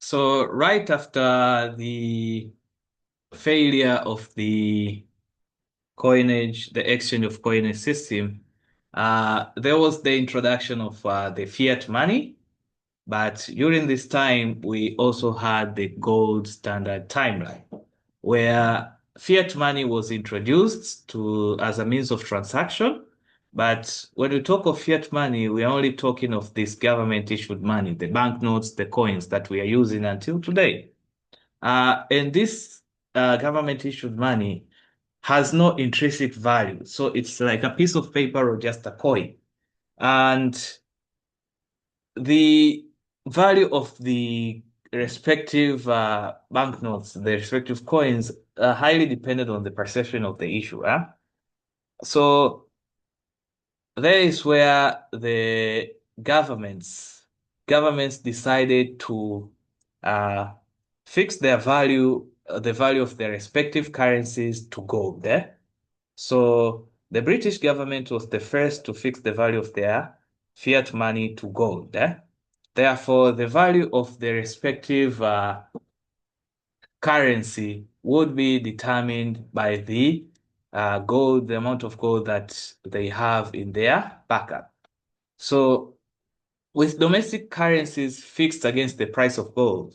So right after the failure of the coinage, the exchange of coinage system, there was the introduction of the fiat money. But during this time, we also had the gold standard timeline, where fiat money was introduced to as a means of transaction. But when we talk of fiat money, we are only talking of this government issued money, the banknotes, the coins that we are using until today. And this government issued money has no intrinsic value. So it's like a piece of paper or just a coin. And the value of the respective banknotes, the respective coins, are highly dependent on the perception of the issuer. So there is where the governments decided to uh, fix their value, the value of their respective currencies to gold. So the British government was the first to fix the value of their fiat money to gold. Therefore, the value of the respective currency would be determined by the gold, the amount of gold that they have in their backup. So with domestic currencies fixed against the price of gold,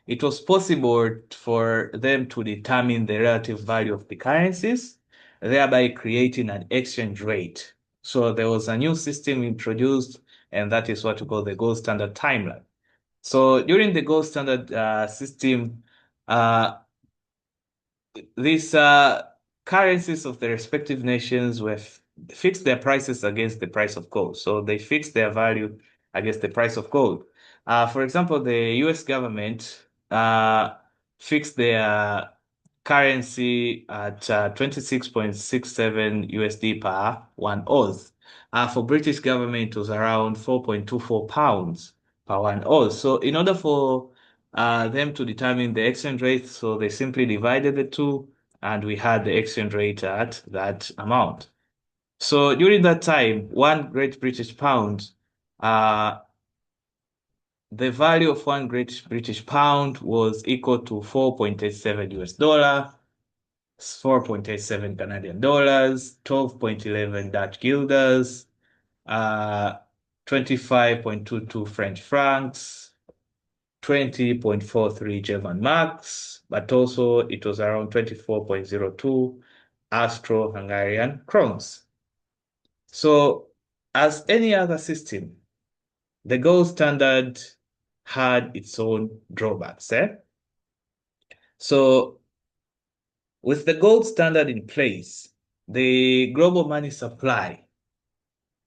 it was possible for them to determine the relative value of the currencies, thereby creating an exchange rate. So there was a new system introduced, and that is what we call the gold standard timeline. So during the gold standard system, uh, these currencies of the respective nations were fixed their prices against the price of gold. So they fixed their value against the price of gold. For example, the US government fixed their currency at 26.67 USD per 1 oz. For British government, it was around 4.24 pounds per 1 oz. So in order for them to determine the exchange rate, so they simply divided the two, and we had the exchange rate at that amount. So during that time, one Great British pound, uh, the value of one Great British pound was equal to 4.87 US dollar, 4.87 Canadian dollars, 12.11 Dutch guilders, uh, 25.22 French francs, 20.43 German marks, but also it was around 24.02 Austro-Hungarian crowns. So, as any other system, the gold standard had its own drawbacks. So, with the gold standard in place, the global money supply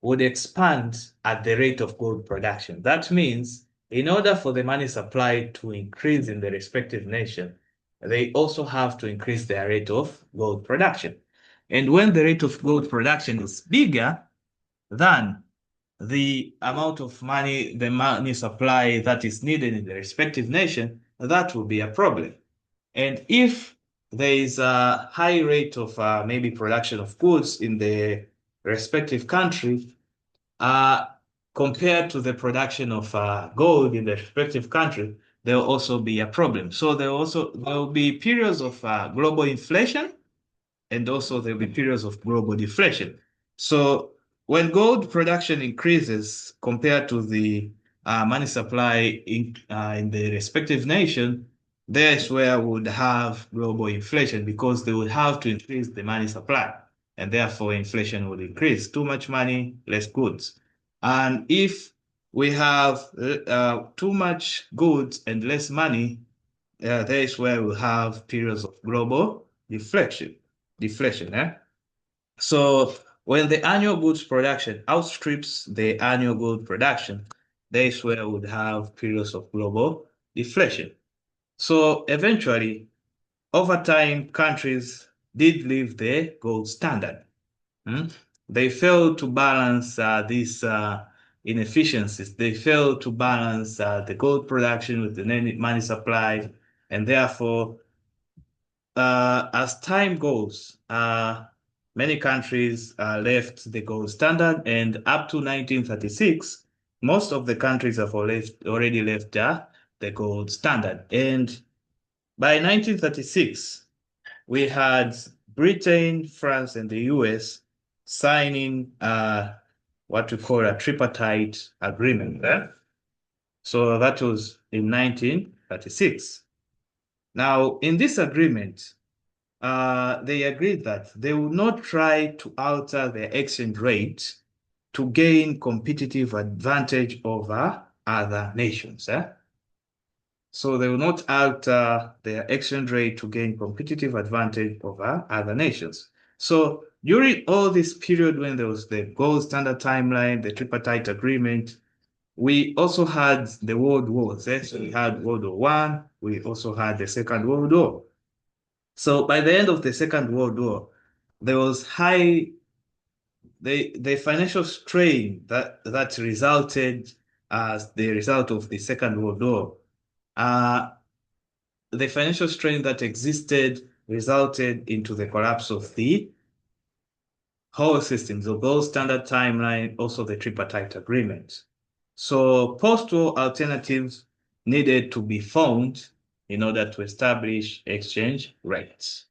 would expand at the rate of gold production. That means in order for the money supply to increase in the respective nation, they also have to increase their rate of gold production. And when the rate of gold production is bigger than the amount of money, the money supply that is needed in the respective nation, that will be a problem. And if there is a high rate of maybe production of goods in the respective country, uh, compared to the production of gold in the respective country, there will also be a problem. So there will be periods of global inflation, and also there will be periods of global deflation. So when gold production increases compared to the money supply in the respective nation, that's where we would have global inflation because they would have to increase the money supply, and therefore inflation would increase. Too much money, less goods. And if we have too much goods and less money, that is where we have periods of global deflection. Deflation. So when the annual goods production outstrips the annual goods production, that is where we would have periods of global deflation. So eventually, over time, countries did leave the gold standard. Hmm? They failed to balance these inefficiencies. They failed to balance the gold production with the money supply, and therefore, as time goes, many countries left the gold standard, and up to 1936, most of the countries have already left the gold standard. And by 1936, we had Britain, France, and the US signing what we call a tripartite agreement. So that was in 1936. Now, in this agreement, they agreed that they will not try to alter their exchange rate to gain competitive advantage over other nations. So they will not alter their exchange rate to gain competitive advantage over other nations. So during all this period when there was the gold standard timeline, the tripartite agreement, we also had the world wars. So we had World War I, we also had the Second World War. So by the end of the Second World War, there was the financial strain that resulted as the result of the Second World War. The financial strain that existed resulted into the collapse of the whole system, the gold standard timeline, also the tripartite agreement. So post-war alternatives needed to be found in order to establish exchange rates.